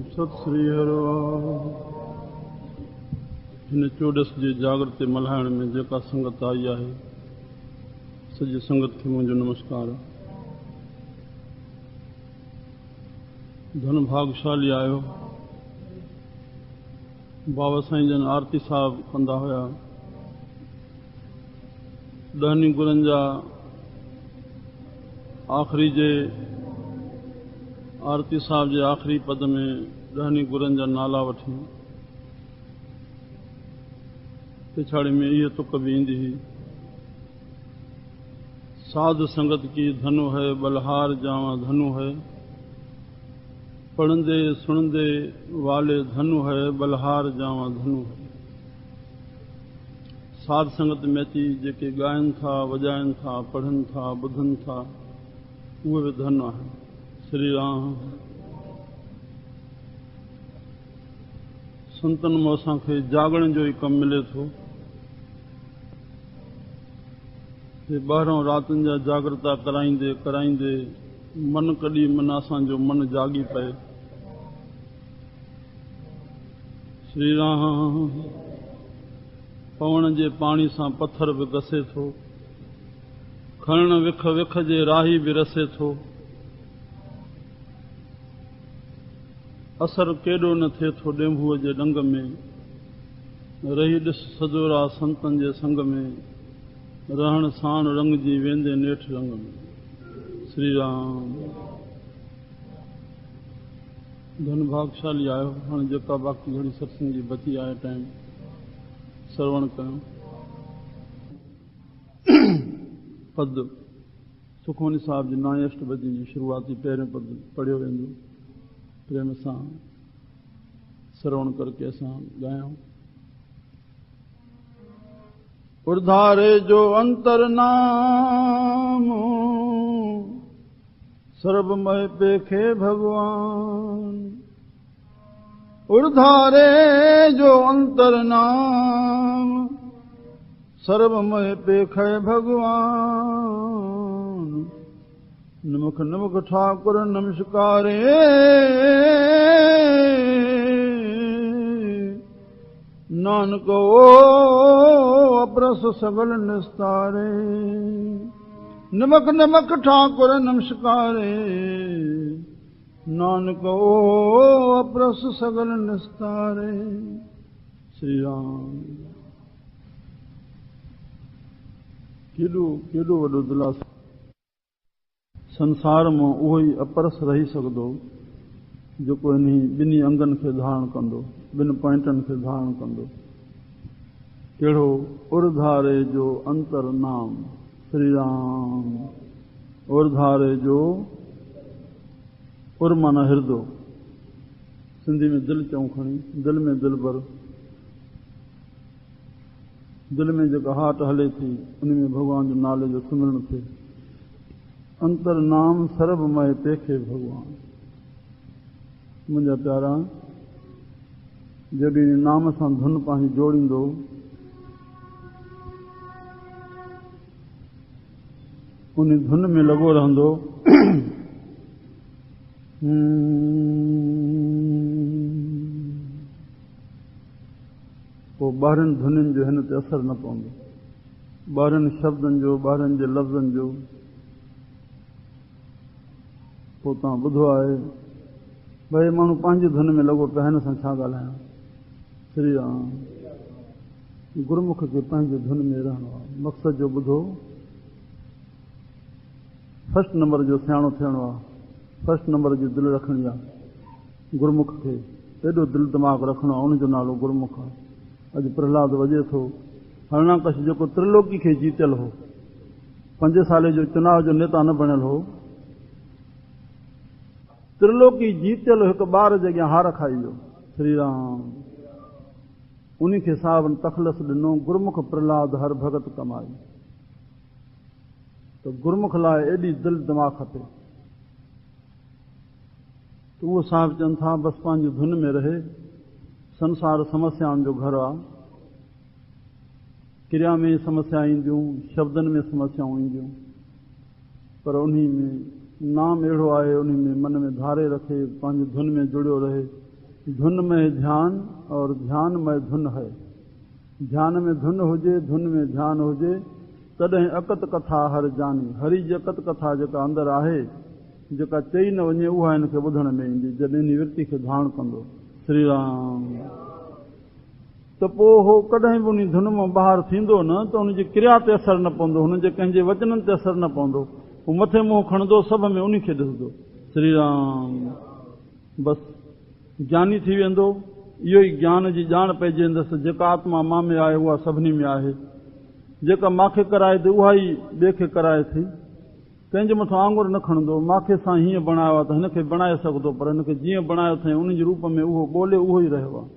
सत श्री हरिवाल। हिन चोॾस जे जागृति मल्हाइण में जेका संगत आई आहे, सॼी संगत खे मुंहिंजो नमस्कार। धन भागशाली आयो। बाबा साईं जन आरती साहब कंदा हुया। ॾहनि गुरनि जा आख़िरी जे आरती साहब जे आख़िरी पद में ॾहनि गुरनि जा नाला वठी पिछाड़ी में इहे तुक बि ईंदी हुई। साध संगत की धनु है, बलहार जावा धनु है, पढ़ंदे सुनंदे वाले धनु है, बलहार जावा धनु है। साध संगत में अची जेके ॻाइनि था, वॼाइनि था, पढ़नि था, ॿुधनि था, उहे बि धन आहे। श्री राम। संतन में असांखे जागण जो ई कमु मिले थो। हे 12 रातुनि जा जागृता कराईंदे कराईंदे मन कॾहिं मन असांजो मन जागी पए। श्री राम। पवण जे पाणी सां पत्थर बि घसे थो, खणण विख विख जे राही बि रसे थो। असर केॾो न थिए थो ॾेंभूअ जे डंग में, रही ॾिस सजोरा संतन जे संग में, रहण साण रंग जी वेंदे नेठ रंग में। श्री राम। धन भागशाली आयो। हाणे जेका बाक़ी घणी सत्संग जी बची आहे टाइम श्रवण कयूं। पद सुखमनी साहिब जी 9 अष्टपदी जी शुरूआती पहिरें पद पढ़ियो वेंदो। प्रेम सां श्रवण करके असां ॻायूं। उर्धारे जो अंतर नाम, सर्वमय पेखे भगवान। उर्धारे जो अंतर नाम, सर्वमय पेखे भगवान। नमक नमक ठाकुर नमस्कारे, नानक ओ अप्रस सगल निस्तारे। नमक नमक ठाकुर नमस्कारे, नानक ओ अप्रस सगल निस्तारे। श्री राम। केॾो वॾो दिलासो। संसार में उहो ई अपरस रही सघंदो जेको इन्ही ॿिन्ही अंगनि खे धारण कंदो, ॿिनि पॉइंटनि खे धारण कंदो। कहिड़ो? उर्धारे जो अंतर नाम। श्री राम। उर्धारे जो, उर माना हृदय, सिंधी में दिलि चऊं खणी, दिलि में दिलबर। दिलि में जेका हाट हले थी उन में भॻवान जो नाले जो सिमरण थिए। अंतर नाम सर्वमय पेखे भगवान। मुंहिंजा प्यारा, जॾहिं नाम सां धुन पंहिंजी जोड़ींदो, उन धुन में लॻो रहंदो, पोइ ॿारहनि धुनियुनि जो हिन ते असरु न पवंदो। 12 शब्दनि जो, 12 जे लफ़्ज़नि जो। पोइ तव्हां ॿुधो आहे भई माण्हू पंहिंजी धुन में लॻो पियो, हिन सां छा ॻाल्हायां। श्री राम। गुरमुख खे पंहिंजे धुन में रहणो आहे। मक़सद जो ॿुधो, फर्स्ट नंबर जो सियाणो थियणो आहे। फर्स्ट नंबर जी दिलि रखणी आहे। गुरमुख खे एॾो दिलि दिमाग़ रखणो आहे, उनजो नालो गुरमुख आहे। अॼु प्रहलाद वॼे थो। हरणाकश जेको त्रिलोकी खे जीतियल हो, 5 साले जो चुनाव जो नेता न बणियल हो, त्रिलोकी जीतियल हिकु ॿार जे अॻियां हार खाई वियो। श्री राम। उन खे साहिबनि तखलस ॾिनो, गुरमुख प्रहलाद हर भगत कमाई। त गुरमुख लाइ एॾी दिलि दिमाग़ खपे। त उहो साहिब चवनि था बसि पंहिंजी धुन में रहे। संसार समस्याउनि जो घर आहे। क्रिया में समस्या ईंदियूं, शब्दनि में समस्याऊं ईंदियूं, पर उन्ही में नाम अहिड़ो आहे, उन में मन में धारे रखे, पंहिंजी धुन में जुड़ियो रहे, धुन में ध्यान और ध्यान में धुन है। ध्यान में धुन हुजे, धुन में ध्यान हुजे, तॾहिं अकत कथा हर जानी। हरि जी अकत कथा जेका अंदरि आहे, जेका चई न वञे, उहा हिन खे ॿुधण में ईंदी जॾहिं इन विरती खे धारण कंदो। श्री राम। त पोइ हो कॾहिं बि उन धुन मां ॿाहिरि थींदो न त उनजी क्रिया ते असरु न पवंदो, हुनजे कंहिंजे वचननि ते असरु न पवंदो। हू मथे मुंहुं खणंदो, सभ में उन खे ॾिसंदो। श्री राम। बसि ज्ञानी थी वेंदो। इहो ई ज्ञान जी ॼाण पइजी वेंदसि, जेका आत्मा मां में आहे उहा सभिनी में आहे। जेका मांखे कराए थी उहा ई ॿिए खे कराए थी। कंहिंजे मथां आंगुर न खणंदो, मांखे सां हीअं बणायो आहे त हिन खे बणाए सघंदो, पर हिन खे जीअं बणायो अथई उन जे रूप में उहो ॿोले, उहो ई रहियो आहे।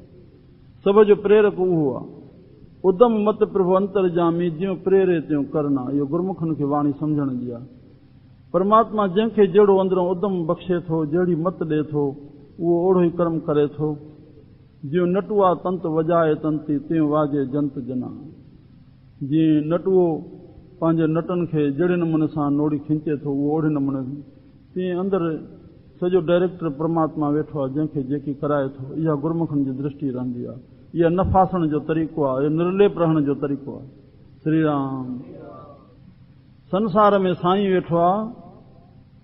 सभ जो प्रेरक उहो आहे। उदम मत प्रभु अंतर जामी, जियो प्रेरे त्यों करना। इहो गुरमुखनि खे वाणी सम्झण जी आहे। परमात्मा जंहिंखे जहिड़ो अंदरों उदम बख़्शे थो, जहिड़ी मत ॾिए थो, उहो ओढ़ो ई कर्म करे थो। जियो नटुआ तंत वॼाए तंती, त्यों वाजे जंत जना। जीअं नटुओ पंहिंजे नटनि खे जहिड़े नमूने सां नोड़ी खिंचे थो, उहो ओढ़े नमूने तीअं अंदरि सॼो डायरेक्टर परमात्मा वेठो आहे, जंहिंखे जेकी कराए थो। इहा गुरमुखनि जी दृष्टि रहंदी आहे। इहा न फासण जो तरीक़ो आहे, इहो निर्लेप रहण जो तरीक़ो आहे। श्री राम। संसार में साईं वेठो आहे,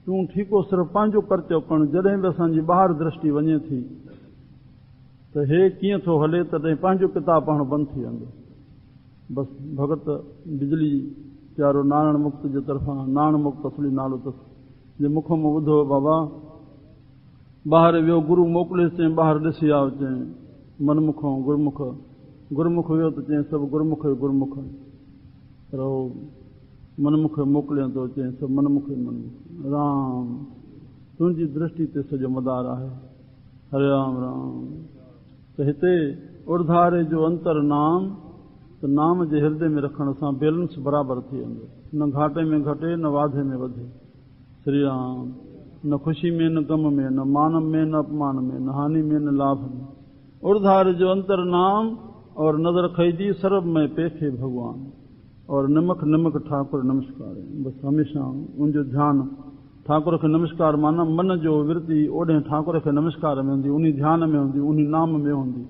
तूं ठीको सिर्फ़ु पंहिंजो कर्तव्य करणु। जॾहिं बि असांजी ॿाहिरि दृष्टि वञे थी त हे कीअं थो हले, तॾहिं पंहिंजो किताब पढ़णु बंदि थी वेंदो। बसि भगत बिजली प्यारो नारायण मुक्त जे तरफ़ां, नारायण मुक्त असली नालो अथसि, जे मुख मां ॿुधो बाबा ॿाहिरि वियो, गुरू मोकिलियसि, चई ॿाहिरि ॾिसी आओ, चई मनमुखो गुरमुख। गुरमुख वियो त चई सभु गुरमुख ई गुरमुख, रहो मनमुख मोकिलियो थो, चई सभु मनमुख ई मनमुख। राम तुंहिंजी दृष्टि ते सॼो मदार आहे। हरे राम राम। त हिते उर्धारे जो अंतर नाम, त नाम जे हृदय में रखण सां बैलेंस बराबरि थी वेंदो। न घाटे में घटे, न वाधे में वधे। श्री राम। न ख़ुशी में, न गम में, न मान में, न अपमान में, न हानि में, न लाभ में। उर्धार जो अंतर नाम और नज़र खईदी सर्व में पेखे भगवान। और निमक निमक ठाकुर नमस्कार। बसि हमेशह उनजो ध्यानु ठाकुर खे नमस्कार माना मन जो विरती ओॾे ठाकुर खे नमस्कार में हूंदी, उन ध्यान में हूंदी, उन नाम में हूंदी,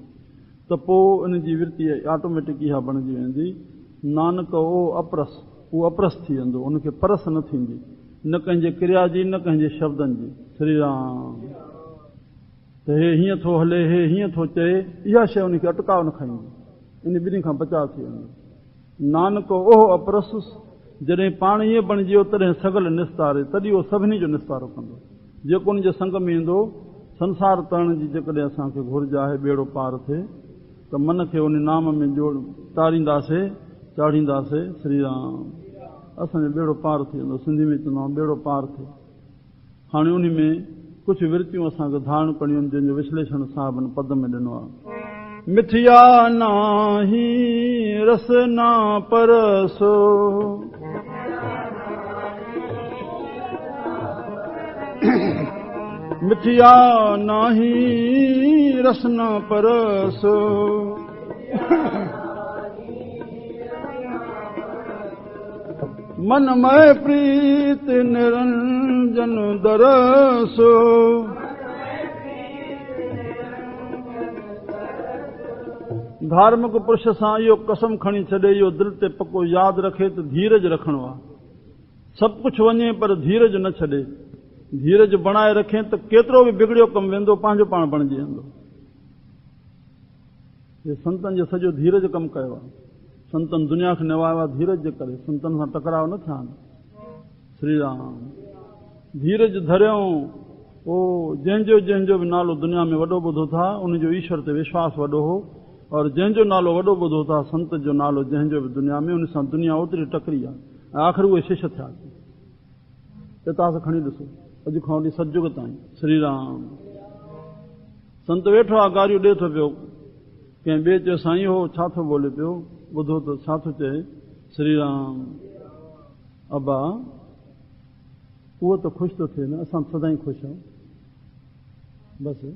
त पोइ इन जी विरती ऑटोमेटिक इहा बणिजी वेंदी। नानक ओ अपरस, उहो अपरस थी वेंदो, उनखे परस न थींदी, न कंहिंजे क्रिया जी, न कंहिंजे शब्दनि जी। श्री राम। त हे हीअं थो हले, हे हीअं थो चए, इहा शइ उनखे अटकाव न खाईंदी, इन ॿिन्ही खां बचाव थी वेंदो। नानक ओह अपरस, जॾहिं पाण ईअं बणिजी वियो तॾहिं सगल निस्तारे, तॾहिं उहो सभिनी जो निस्तारो कंदो। जेको उनजे संग में ईंदो, संसार तरण जी जेकॾहिं असांखे घुर्ज आहे, ॿेड़ो पार थिए, त मन खे उन नाम में तारींदासीं, चाढ़ींदासीं। श्री राम। असांजो ॿेड़ो पार थी वेंदो। सिंधी में चवंदा आहियूं ॿेड़ो पार थियो। हाणे उन में कुझु विरतियूं असांखे धारण करणियूं आहिनि, जंहिंजो विश्लेषण साहिबनि पद में ॾिनो आहे। मिठिया नाही रस ना परसो, मिठिया नाही रस ना परसो, मन में प्रीत निरंजन दरसो, धार्मिक पुरुष सां इहो कसम खणी छॾे, इहो दिलि ते पको यादि रखे त धीरज रखणो आहे। सभु कुझु वञे पर धीरज न छॾे। धीरज बणाए रखे त केतिरो बि बिगड़ियो कमु वेंदो, पंहिंजो पाण बणिजी वेंदो। हे संतनि जो सॼो धीरज कमु कयो आहे। संतनि दुनिया खे निवायो आहे धीरज जे करे, संतनि सां टकराव न थिया आहिनि। श्री राम। धीरज धरियऊं, पोइ जंहिंजो बि नालो दुनिया में वॾो ॿुधो था, उनजो ईश्वर ते विश्वास वॾो हो, और जंहिंजो नालो वॾो ॿुधो था, संत जो नालो जंहिंजो बि दुनिया में, उन सां दुनिया ओतिरी टकरी आहे। ऐं आख़िर उहे शिष्य थिया। हितां सां खणी ॾिसो, अॼु खां वठी सतयुग ताईं। श्री राम। संत वेठो आहे, गारियूं ॾिए थो पियो, कंहिं ॿिए चयो साईं हो छा थो बोले पियो, ॿुधो त छा थो चए। श्री राम। अबा उहो त ख़ुशि थो थिए न, असां सदाईं ख़ुशि आहियूं। बसि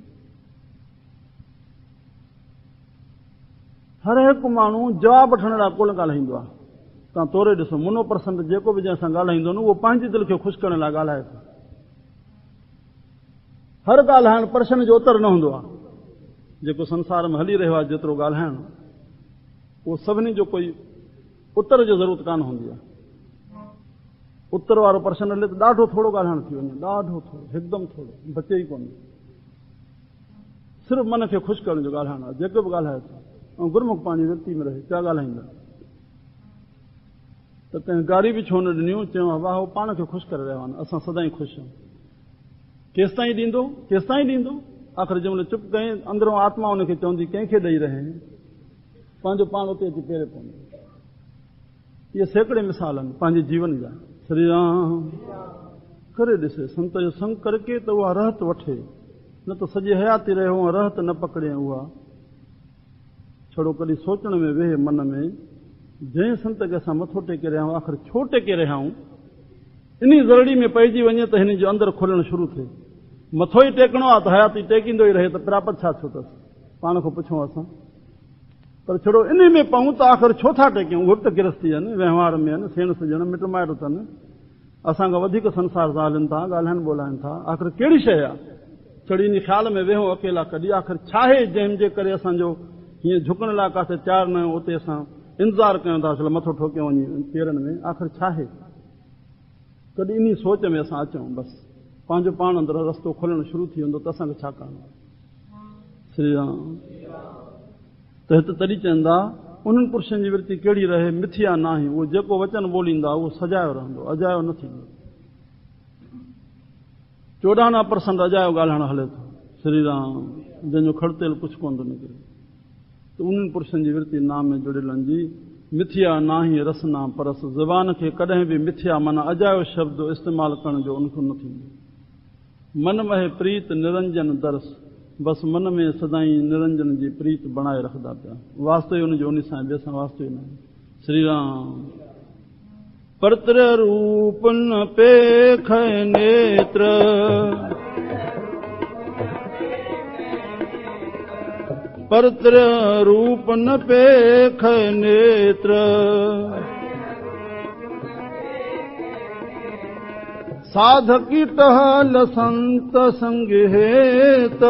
हर हिकु माण्हू जवाबु वठण लाइ कोन ॻाल्हाईंदो आहे। तव्हां तोरे ॾिसो, मुनो परसंट जेको बि जंहिंसां ॻाल्हाईंदो न, उहो पंहिंजी दिलि खे ख़ुशि करण लाइ ॻाल्हाए थो। हर ॻाल्हाइण प्रश्न जो उत्तर न हूंदो आहे। जेको संसार में हली रहियो आहे जेतिरो ॻाल्हाइण उहो सभिनी जो कोई उत्तर जो ज़रूरत कान हूंदी आहे। उत्तर वारो प्रश्न हले त ॾाढो थोरो ॻाल्हाइण थी वञे, ॾाढो थोरो, हिकदमि थोरो, बचे ई कोन्हे। सिर्फ़ु मन खे ख़ुशि करण जो ॻाल्हाइणो आहे, जेको बि ॻाल्हाए थो ऐं गुरमुख पंहिंजी वृत्ति में रहे, क्या ॻाल्हाईंदा। त तंहिं गारी बि छो न ॾिनियूं, चयूं वाह उहो पाण खे ख़ुशि करे रहिया आहिनि, असां सदाईं ख़ुशि आहियूं। केसिताईं ॾींदो, केसिताईं ॾींदो, आख़िर जंहिंमहिल चुप कयईं अंदरों आत्मा हुनखे चवंदी कंहिंखे ॾेई रहे, पंहिंजो पाण उते अची पेरे पवंदो। इहे सैकड़े मिसाल आहिनि पंहिंजे जीवन जा। श्री राम करे ॾिसे संत जो संग करके त उहा रहत वठे, न त सॼी हयाती रहियो रहत न पकड़े उहा छड़ो कॾहिं सोचण में वेहे मन में जंहिं संत खे असां मथो टेके रहिया आहियूं, आख़िर छो टेके रहिया आहियूं, इन ज़रड़ी में पइजी वञे त हिन जो अंदरि खुलणु शुरू थिए। मथो ई टेकणो आहे त हयाती टेकींदो ई रहे त प्रापत छा छो अथसि, पाण खां पुछूं असां। पर छड़ो इन में पऊं त आख़िर छो था टेकियूं, उहे बि त गिरस्ती आहिनि, वहिंवार में आहिनि, सेण सॼण मिट माइट अथनि, असांखां वधीक संसार सां हलनि था, ॻाल्हाइनि ॿोलाइनि था। आख़िर कहिड़ी शइ आहे छड़ी इन ख़्याल में वेहूं अकेला कॾहिं, आख़िर छा आहे जंहिंजे करे असांजो हीअं झुकण लाइ काथे तयारु न आहियूं, उते असां इंतज़ारु कयूं था चलो मथो ठोकियूं वञी पेरनि में, आख़िर छा आहे। कॾहिं इन सोच में असां अचूं, बसि पंहिंजो पाण अंदरि रस्तो खुलणु शुरू थी वेंदो त असांखे छा करणो आहे। श्री राम त हिते तॾहिं चवंदा उन्हनि पुरुषनि जी वृत्ति कहिड़ी रहे, मिथ्या न आहे, उहो जेको वचन ॿोलींदा उहो सजायो रहंदो, अजायो न थींदो। 14% अजायो ॻाल्हाइण हले थो। श्री राम जंहिंजो खड़तेल कुझु कोन थो निकिरे। त उन्हनि पुरुषनि जी वृत्ति नाम में जुड़ियलनि जी मिथ्या नाही रसना परस, ज़बान खे कॾहिं बि मिथ्या माना अजायो शब्द इस्तेमालु करण जो उनखे न थींदो। मन महे प्रीत निरंजन दर्श, बसि मन में सदाईं निरंजन जी प्रीत बणाए रखंदा पिया, वास्तो ई हुनजो उन सां ॿिए सां वास्तो ई न आहे। श्री राम परत्र रूप न पेख नेत्र, परत्र रूप न पेख नेत्र, साधकी टहल संत संग हेत,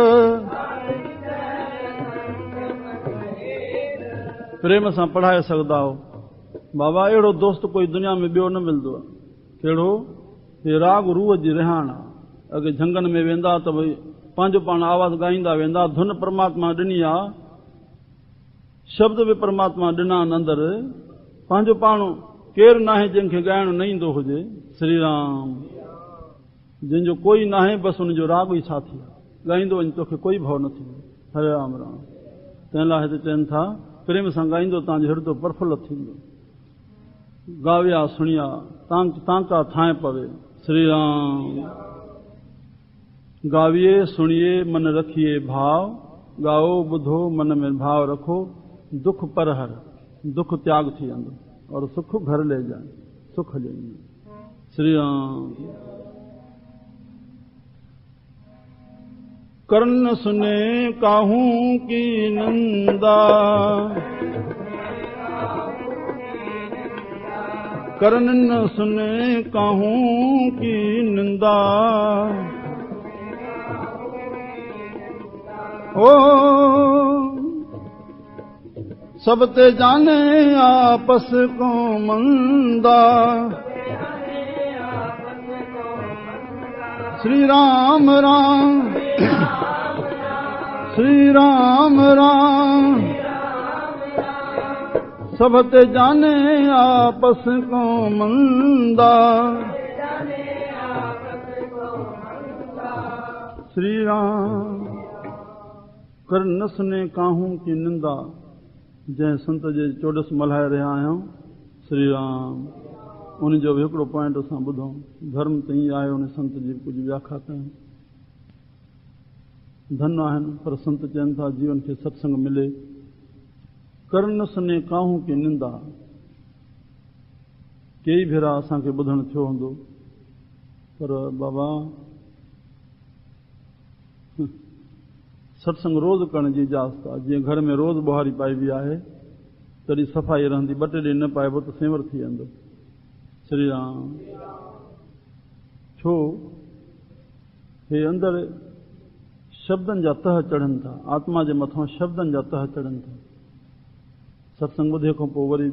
प्रेम सां पढ़ाए सघंदा हो। बाबा अहिड़ो दोस्त कोई दुनिया में ॿियो न मिलंदो आहे। कहिड़ो? हे राग रूह जी रिहाण आहे। अॻे झंगनि में वेंदा त भई पंहिंजो पाण आवाज़ ॻाईंदा वेंदा, धुन परमात्मा ॾिनी आहे, शब्द बि परमात्मा ॾिना आहिनि अंदरि, पंहिंजो पाण केरु नाहे जंहिंखे ॻाइणु न ईंदो हुजे। श्री राम जंहिंजो कोई नाहे, बसि हुनजो राग ई साथी आहे, ॻाईंदो वञे तोखे कोई भउ न थींदो। हरे राम राम। तंहिं लाइ हिते चवनि था प्रेम सां ॻाईंदो तव्हांजो हृदय प्रफुल्ल थींदो। गाविया सुणिया तांका थाए पवे। श्री राम गाविए सुणिए मन रखिए भाव, गाओ ॿुधो मन में भाव रखो, दुख परहर दुख त्याग थी वेंदो और सुख घर ले जाए, सुख ॾेंगे। श्री राम कर्ण सुने काहू की नंदा, कर्ण न सुने काहू की निंदा, ओ सब ते जाने आपस को मंदा। श्री राम राम श्री राम राम, सब ते जाने आपस को मंदा। श्री राम कर न सुने काहू की निंदा, जंहिं संत जे चोॾस मल्हाए रहिया आहियूं। श्री राम उन जो बि हिकिड़ो पॉइंट असां ॿुधूं, धर्म त ईअं आहे, उन संत जी कुझु व्याख्या कयूं। धन आहिनि पर संत चवनि था जीवन खे सत्संग मिले। कर न सुने काहू की निंदा, कई भेरा असांखे ॿुधणु थियो हूंदो, पर बाबा सत्संग रोज़ करण जी इजाज़त आहे। जीअं घर में रोज़ ॿुहारी पाइबी आहे, तॾहिं सफ़ाई रहंदी, ॿ टे ॾींहं न पाइबो त सेंवर थी वेंदो। श्री राम छो हे अंदरि शब्दनि जा तह चढ़नि था, आत्मा जे मथां शब्दनि जा तह चढ़नि था। सत्संग ॿुधे खां पोइ वरी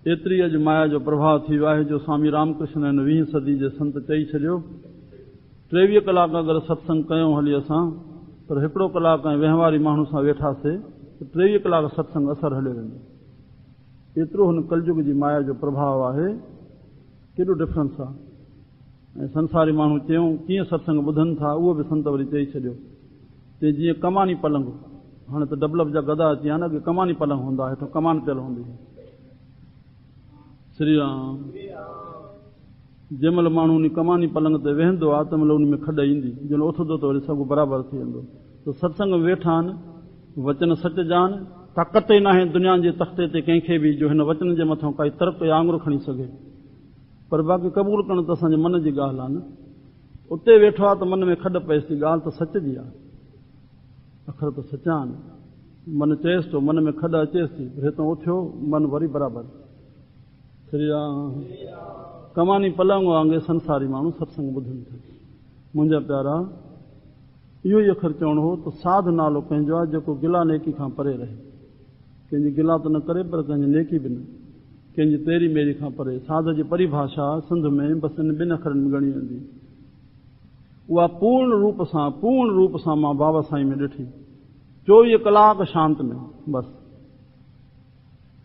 एतिरी अॼु माया जो प्रभाव थी वियो आहे जो स्वामी रामकृष्ण हिन 20 सदी जे संत चई छॾियो 23 कलाक अगरि सत्संग कयूं हली असां, पर हिकिड़ो कलाक ऐं वहिंवारी माण्हू सां वेठासीं त 23 कलाक सत्संग असर हलियो वेंदो। एतिरो हुन कलयुग जी माया जो प्रभाव आहे, केॾो डिफरेंस आहे। ऐं संसारी माण्हू चयूं कीअं सत्संग ॿुधनि था, उहो बि संत वरी चई छॾियो ते जीअं कमानी पलंग, हाणे त डबलप जा गदा अची विया न, अॻे कमानी पलंग हूंदा, हेठो कमान पियल हूंदी। श्री राम। जंहिं महिल माण्हू उन कमानी पलंग ते वेहंदो आहे त महिल उन में खॾ ईंदी, जंहिं उथंदो त वरी सभु बराबरि थी वेंदो। त सत्संग में वेठा आहिनि, वचन सच जा आहिनि, ताक़त ई न आहे दुनिया जे तख़्ते ते कंहिंखे बि जो हिन वचन जे मथां काई तर्क या आङुर खणी सघे। पर बाक़ी क़बूल करणु त असांजे मन जी ॻाल्हि आहे न। उते वेठो आहे त मन में खॾ पएसि थी, ॻाल्हि त सच जी आहे, अखर त सचा आहिनि। मन चएसि थो, मन में खॾ अचेसि थी, हितां उथियो मन वरी बराबरि। श्री राम। कमानी पलंग वांगुरु संसारी माण्हू सत्संग ॿुधनि था। मुंहिंजा प्यारा, इहो ई अखर चवणो हो त साध नालो कंहिंजो आहे जेको गिला नेकी खां परे रहे। कंहिंजी गिला त न करे, पर कंहिंजी नेकी बि न, कंहिंजी तेरी मेरी खां परे। साध जी परिभाषा सिंध में बसि इन 2 अखरनि में ॻणी वेंदी। उहा पूर्ण रूप सां मां बाबा साईं में ॾिठी, 24 कलाक शांत में, बसि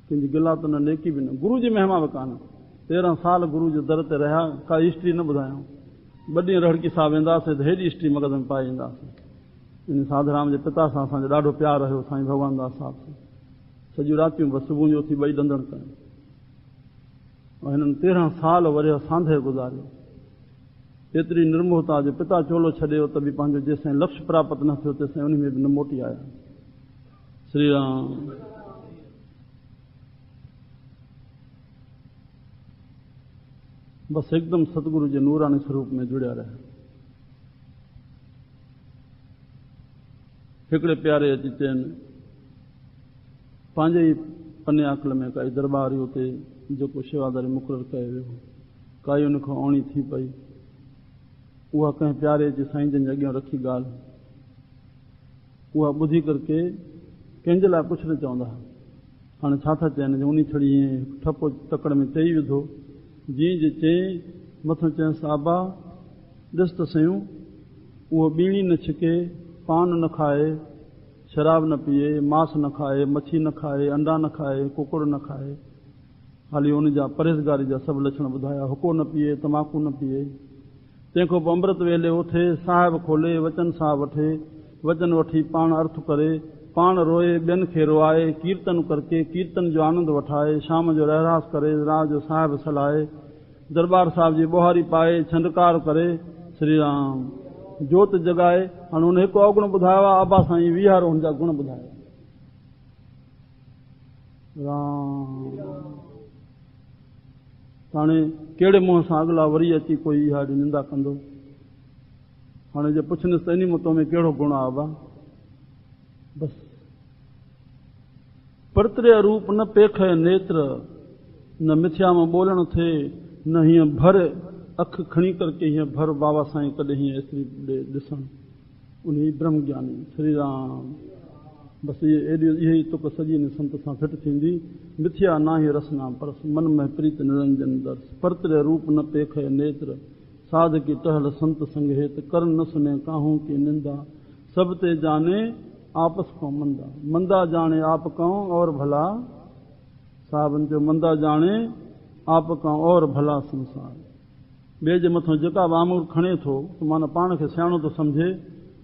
कंहिंजी गिला त न, नेकी बि न। गुरू जी महिमा बि कान। 13 साल गुरू जे दर ते रहिया, का हिस्ट्री न ॿुधायूं। 2 ॾींहं रड़की साहिब वेंदासीं त हेॾी हिस्ट्री मगज़ में पाए ईंदासीं। इन साधराम जे पिता सां असांजो ॾाढो प्यारु रहियो, साईं भगवान दास साहिब सां। सॼियूं रातियूं बसि सुबुह जो उथी 2 ॾंदड़ कयूं। ऐं हिननि 13 साल वरी सांधे गुज़ारियो। एतिरी निर्मोहता जो पिता चोलो छॾियो त बि पंहिंजो जेसिताईं लक्ष्य प्राप्त न थियो तेसिताईं उन में बि न मोटी आया। श्री राम। बसि हिकदमि सतगुरु जे नूरानी स्वरूप में जुड़िया रहिया। हिकिड़े प्यारे अची चयनि, पंहिंजे ई पने अकल में काई दरबारी उते जेको शेवादारी मुक़ररु कयो वियो, काई उन खां औणी थी पई। उहा कंहिं प्यारे जे साईं जन जे अॻियां रखी ॻाल्हि, उहा ॿुधी करके कंहिंजे लाइ कुझु न चवंदा। हाणे छा था चवनि, उन छड़ी ईअं ठपो तकड़ में चई विधो, जीअं जे चई मथां चयसि आबा ॾिस त सयूं, उहो बीड़ी न छिके, पान न खाए, शराब न पीए, मांस न खाए, मच्छी न खाए, अंडा न खाए, कुकुड़ न खाए, हाली उन जा परहेज़गारी जा सभु लक्षण ॿुधाया। हुको न पीए, तमाकू न पीए। तंहिंखां पोइ अमृत वेले उथे, साहिब खोले, वचन सां वठे, वचन वठी पाण अर्थ करे, पाण रोए, ॿियनि खे रोआए, कीर्तन करके कीर्तन जो आनंद वठाए, शाम जो रहरास करे, रात जो साहिब सलाहे, दरबार साहिब जी ॿोहारी पाए, छंडकार करे, श्री राम जोत जगाए। हाणे हुन हिकु अवगुण ॿुधायो आहे, आबा साईं 20 हुनजा गुण ॿुधाया। राम। हाणे कहिड़े मुंहं सां अॻिला वरी अची कोई इहा निंदा कंदो। हाणे जे पुछनि त इन मुतो में कहिड़ो गुण आहे आबा? बसि परतरे रूप न पेख नेत्र, न मिथ्या में ॿोलण थिए, न हीअं भर अख खणी करके हीअं भर बाबा साईं कॾहिं हीअं एतिरी ॾिसण, उन ई ब्रह्म ज्ञानी। श्री राम। बसि इहे ई तुक सॼी न संत सां फिट थींदी। मिथ्या नाहे रसना परस, मन में प्रीत निरंजन दर्श। परतरे रूप न पेख नेत्र, साध की टहल संत संग हेत, कर न सुने काहू की निंदा, सब ते जाने आपस को मंदा। मंदा जाने आप कऊं और भला, साहबन जो मंदा जाने आप कऊं और भला संसार। ॿिए जे मथां जेका बि आमूर खणे थो त माना पाण खे सियाणो थो सम्झे,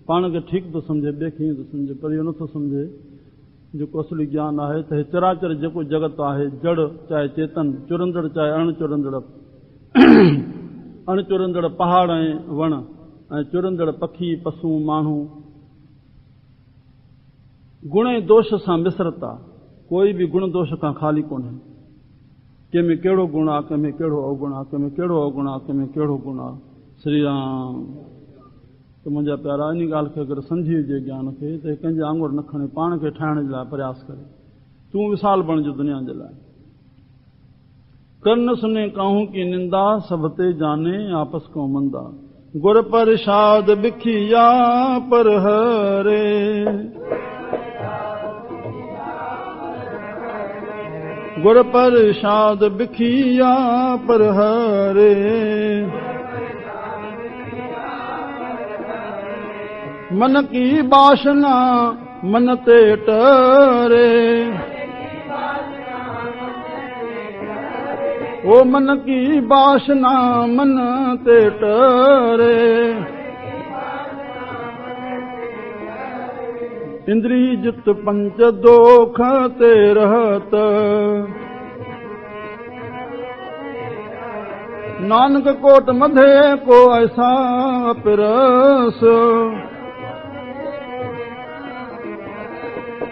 पाण खे ठीकु थो सम्झे, ॿिए खे ईअं थो सम्झे, पर इहो नथो सम्झे जेको असली ज्ञान आहे त हे चराचर जेको जगत आहे, जड़ चाहे चेतन, चुरंदड़ चाहे अणचुरंदड़, अणचुरंदड़ पहाड़ ऐं वण, ऐं चुरंदड़ पखी पशु माण्हू, गुण ऐं दोष सां मिसरत आहे। कोई बि गुण दोष खां ख़ाली कोन्हे। कंहिंमें कहिड़ो गुण आहे, कंहिंमें कहिड़ो अवगुण आहे, कंहिंमें कहिड़ो अवगुण आहे, कंहिंमें कहिड़ो गुण आहे। श्री राम। त मुंहिंजा प्यारा, इन ॻाल्हि खे अगरि सम्झी हुजे ज्ञान खे, त कंहिंजे आंगुर न खणे, पाण खे ठाहिण जे लाइ प्रयास करे। तूं विसाल बणिजो दुनिया जे लाइ। कर न सुने काहू की निंदा, सब ते जाने आपस को मंदा। गुर प्रसाद बिखिया पर हरे। गुर प्रसाद बिखिया पर हरे। मन की वासना मन ते टरे। ओ मन की वासना मन ते टरे। इंद्री जित पंच दोख ते रहत। नानक कोट मधे को ऐसा पिरस।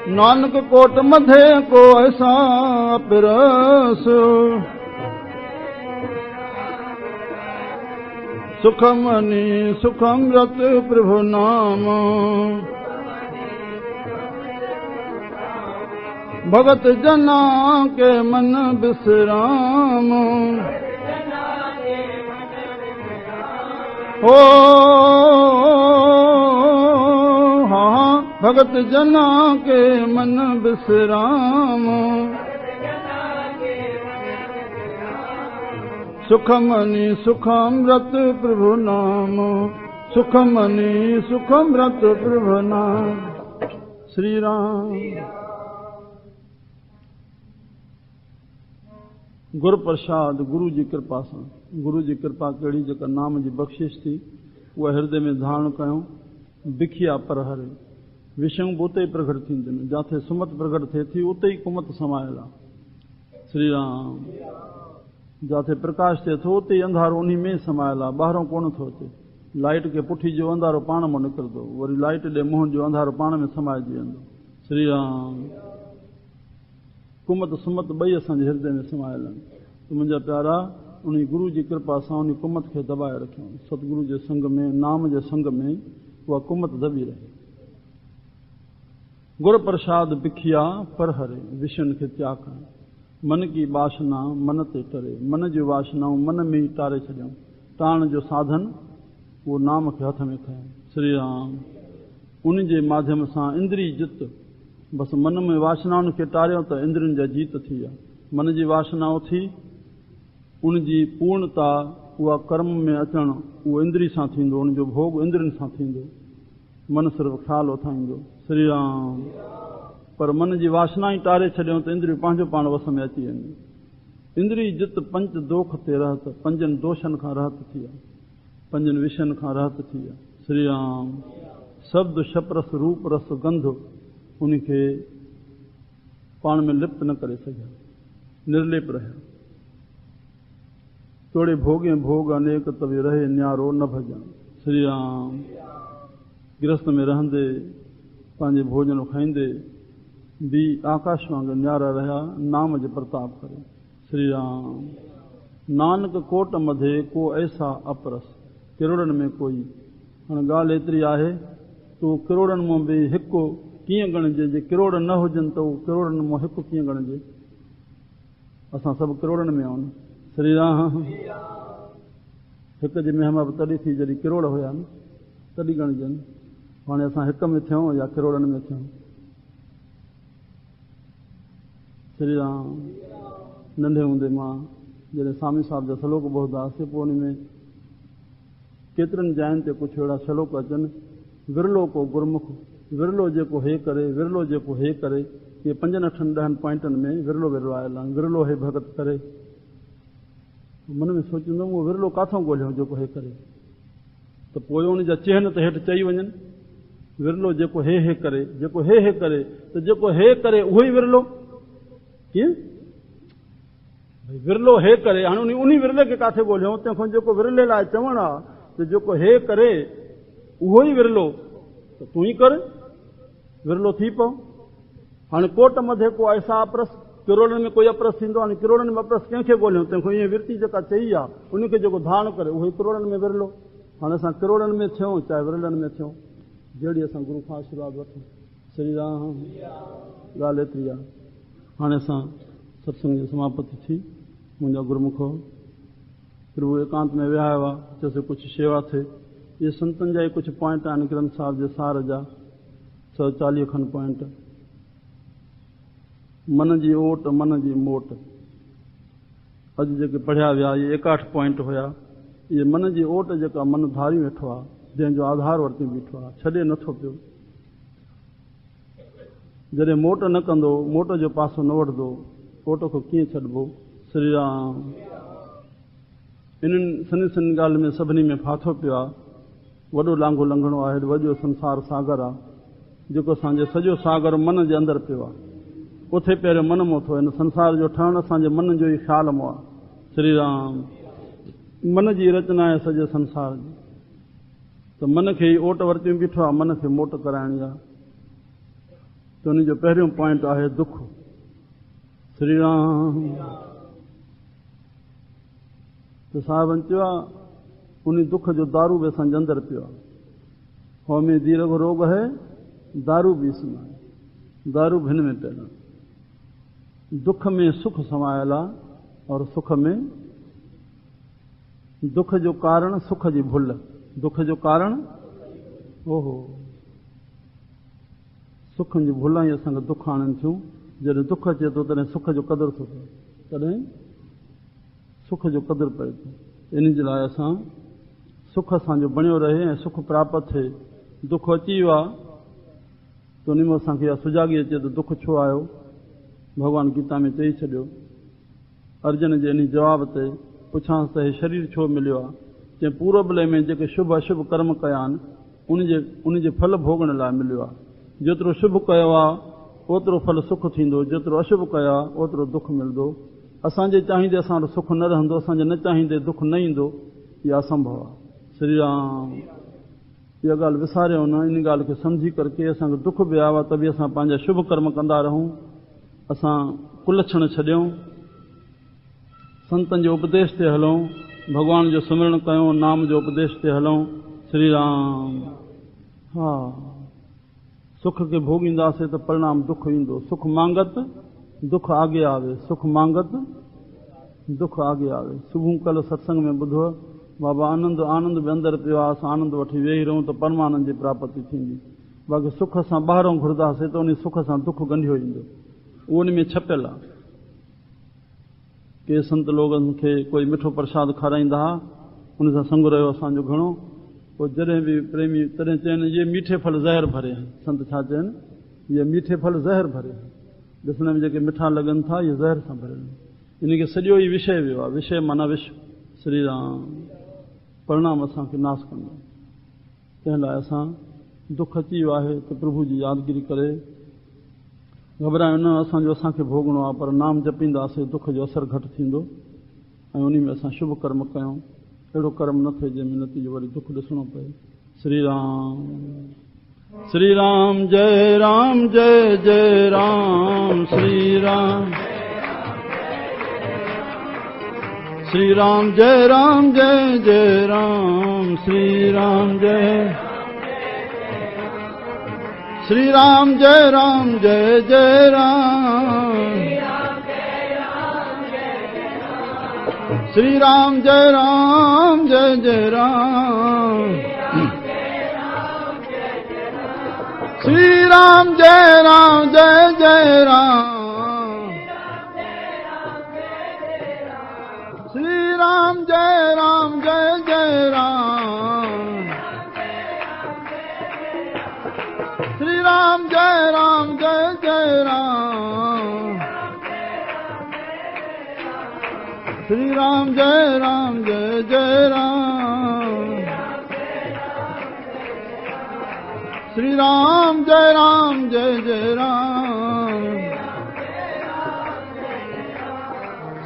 नानक कोट मधे को ऐसा पिरस। सुखमणि सुखमृत प्रभु नाम। भगत जना के मन विश्राम। ओ हाँ भगत जना के मन विश्राम। सुखमणि सुखमृत प्रभु नाम। सुखमणि सुखमृत प्रभु नाम। श्री राम। गुरु प्रसाद गुरु जी कृपा सां। गुरु जी कृपा कहिड़ी जेका नाम जी बख़्शिश थी उहा हृदय में धारण कयूं। बिखिया पर हरे। विषयूं बि उते ई प्रगट थींदियूं। जिथे सुमत प्रगट थिए थी उते ई कुमत समायल आहे। श्री राम। जिथे प्रकाश थिए थो उते ई अंधारो उन्ही में समायल आहे। ॿाहिरों कोन थो अचे। लाइट खे पुठी जो अंधारो पाण मां निकिरंदो। वरी लाइट ॾे मुंहं जो अंधारो पाण में समाइजी वेंदो। श्री राम। कुमत सुमत ॿई असांजे हृदय में समायल आहिनि। त मुंहिंजा प्यारा उन गुरू जी कृपा सां उन कुमत खे दॿाए रखियूं। सतगुरू जे संग में नाम जे संग में उहा कुमत दॿी रहे। गुर प्रसाद बिखिया पर हरे। विषयनि खे त्याग करणु। मन की वासना मन ते टरे। मन जी वासनाऊं मन में ई टारे छॾियऊं। टाण जो साधन उहो नाम खे हथ में खयूं। श्री राम। उन जे माध्यम सां इंद्री जित। बसि मन में वासनाउनि खे टारियो त इंद्रियुनि जा जीत थी विया। मन जी वासना उथी उन जी पूर्णता उहा कर्म में अचणु उहो इंद्री सां थींदो। उन जो भोग इंद्रियुनि सां थींदो। मन सिर्फ़ु ख़्यालु उथाईंदो। श्री राम। पर मन जी वासना ई टारे छॾियूं त इंद्रियूं पंहिंजो पाण वस में अची वेंदियूं। इंद्री जित पंच दोख ते रहत। पंजनि दोषनि खां रहत थी विया। पंजनि विषयनि खां रहत थी विया। श्री राम। शब्द शपरस रूप रस गंध उनखे पाण में लिप्त न करे सघिया। निर्लेप रहिया। तोड़े भोगे भोग अनेक तवे रहे न्यारो न भजन। श्री राम। गृहस्थ में रहंदे पंहिंजे भोजन खाईंदे भी आकाश वांगुरु न्यारा रहिया। नाम जे प्रताप करे। श्री राम। नानक कोट मधे को ऐसा अपरस। किरोड़नि में कोई। हाणे ॻाल्हि एतिरी आहे तो किरोड़नि मां बि हिकु कीअं ॻणिजे। जे किरोड़ न हुजनि त उहो किरोड़नि मां हिकु कीअं ॻणिजे। असां सभु किरोड़नि में आहियूं। श्री राम। हिक जी महिमा बि तॾहिं थी जॾहिं किरोड़ हुया न तॾहिं ॻणिजनि। हाणे असां हिक में थियूं या किरोड़नि में थियूं। श्री राम। नंढे हूंदे मां जॾहिं स्वामी साहिब जा श्लोक ॿुधंदा हुआसीं पोइ उन में केतिरनि जायुनि ते कुझु अहिड़ा श्लोक अचनि। विरलो को गुरमुख। विरलो जेको हे करे। विरलो जेको हे करे। इहे 5 8 10 पॉइंटनि में विरलो विरलो आयल आहे। विरलो हे भगत करे। मन में सोचींदुमि उहो विरलो काथां ॻोल्हियो जेको हे करे। त पोइ उन जा चिहन त हेठि चई वञनि। विरलो जेको हे करे। जेको हे करे त जेको हे करे उहो ई विरलो। कीअं भई विरलो हे करे। हाणे उन विरले खे काथे ॻोल्हियूं। तंहिंखां जेको विरले लाइ चवणु आहे त जेको हे करे उहो ई विरलो त तूं ई कर। विरलो थी पओ। हाणे कोट मथे को ऐसा अपरस। किरोड़नि में कोई अपरस थींदो। हाणे किरोड़नि में अपरस कंहिंखे ॻोल्हियूं। तंहिंखां ईअं विरती जेका चई आहे उनखे जेको धारण करे उहो ई किरोड़नि में विरलो। हाणे असां किरोड़नि में थियूं चाहे विरलनि में थियूं जहिड़ी असां गुरू खां आशीर्वाद वठूं। श्री राम। ॻाल्हि एतिरी आहे। हाणे असां सत्संग जी समापति थी। मुंहिंजा गुरुमुख प्रभु एकांत में विया हुआ। चयोसीं कुझु शेवा थिए। ये संतन जा कुछ पॉइंट आहिनि ग्रंथ साहिब जे सार जा 140 खन पॉइंट। मन जी ओट मन जी मोट अॼु जेके पढ़िया विया ये 61 पॉइंट हुया। ये मन जी ओट जेका मन धारी वेठो आहे, जंहिंजो आधार वरिती बीठो आहे, छॾे नथो पियो। जॾहिं मोट न कंदो, मोट जो पासो न वठंदो, ओट खे कीअं छॾिबो। श्री राम। इन्हनि सनी सनी ॻाल्हि में सभिनी में फाथो पियो आहे। वॾो लांघो लंघणो आहे, वॾो संसार सागर आहे जेको असांजे सॼो सागर मन जे अंदरि पियो आहे। उथे पहिरियों मन मों थियो। हिन संसार जो ठहणु असांजे मन जो ई ख़्याल मों आहे। श्री राम। मन जी रचना आहे सॼे संसार जी। त मन खे ई ओट वरिती बीठो आहे, मन खे मोट कराइणी आहे। त उन जो पहिरियों पॉइंट आहे दुख। श्री राम। त साहिबनि चयो आहे उन दुख जो दारू बि असांजे अंदरि पियो आहे। हो में दीर्घ रोग है दारू भी इसमें है। दारू भिन में पियल आहे। दुख में सुख समायल आहे और सुख में दुख जो कारण सुख जी भुल। दुख जो कारण ओहो सुख जी भुल ई असांखे दुख आणनि थियूं। जॾहिं दुख अचे थो तॾहिं सुख जो क़दुरु थो थिए, तॾहिं सुख जो क़दुरु पए थो। इन जे लाइ असां सुख असांजो बणियो रहे ऐं सुख प्राप्त थिए। दुख अची वियो आहे त उन में असांखे इहा सुजाॻी अचे त दुख छो आयो। भॻवानु गीता में चई छॾियो। अर्जुन जे इन जवाब ते पुछांसि त हे शरीर छो मिलियो आहे। चई पूरबले में जेके शुभ अशुभ कर्म कया आहिनि उन जे फल भोगण लाइ मिलियो आहे। जेतिरो शुभ कयो आहे ओतिरो फल सुख थींदो, जेतिरो अशुभ कयो आहे ओतिरो दुख मिलंदो। असांजे चाहींदे असां वटि सुख न रहंदो, असांजे न चाहींदे दुख न ईंदो। इहा असंभव आहे। श्री राम। इहा ॻाल्हि विसारियो न। इन ॻाल्हि खे सम्झी करके असांखे दुख बि आयो आहे त बि असां पंहिंजा शुभ कर्म कंदा रहूं। असां कुलक्षण छॾियूं, संतनि जो उपदेश ते हलूं, भॻवान जो सिमरन कयूं, नाम जो उपदेश ते हलूं। श्री राम। हा सुख खे भोगींदासीं त परिणाम दुख ईंदो। सुख मांगत दुख आगे आवे, सुख मांगत दुख आगे आवे। सुबुह कल्ह सत्संग में ॿुधो बाबा आनंद आनंद बि अंदरि पियो आहे। असां आनंद वठी वेही रहूं त परमानंद जी प्राप्ति थींदी। बाक़ी सुख असां ॿाहिरों घुरंदासीं त उन सुख सां दुख ॻंढियो ईंदो। उहो उन में छपियल आहे। के संत लोगनि खे कोई मिठो प्रसाद खाराईंदा हुआ, उन सां संग रहियो असांजो घणो। पोइ जॾहिं बि प्रेमी तॾहिं चवनि ये मीठे फल ज़हर भरे हैं। संत छा चवनि, ये मीठे फल ज़हर भरे हैं। ॾिसण में जेके मिठा लॻनि था इहे ज़हर सां भरियल आहिनि। इन खे सॼो ई विषय वियो आहे। विषय माना विश्व। श्री राम। परिणाम असांखे नाश कंदो। तंहिं लाइ असां दुख अची वियो आहे त प्रभु जी यादगिरी करे घबरायो न। असांखे भोगणो आहे, पर नाम जपींदासीं दुख जो असरु घटि थींदो ऐं उन में असां शुभ कर्म कयूं। अहिड़ो कर्म न थिए जंहिंमें नतीजो वरी दुख ॾिसणो पए। श्री राम। श्री राम जय राम जय जय राम। श्री राम। श्री राम जय राम जय जय राम। श्री राम जय। श्री राम जय जय राम। श्री राम जय जय राम। श्री राम जय जय राम। श्री राम जय जय राम। श्री राम जय जय राम। श्री राम जय जय राम। श्री राम जय जय राम।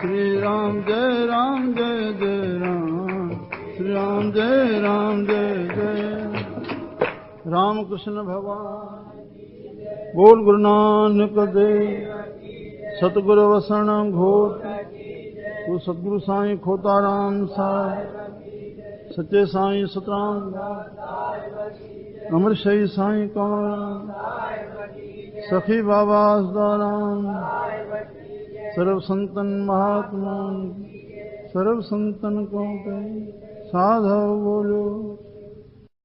श्री राम जय जय राम। श्री राम जय जय राम। कृष्ण भगवान बोल गुरु नानक देव। सतगुरु वसण घोट तू सतगुरु साईं खोताराम साहिब, सच्चे साईं सतराम, अमर शही साईं कंवराम, सखी बाबा सदाराम, सर्व संतन महात्मा, सर्व संतन को साधव बोलो।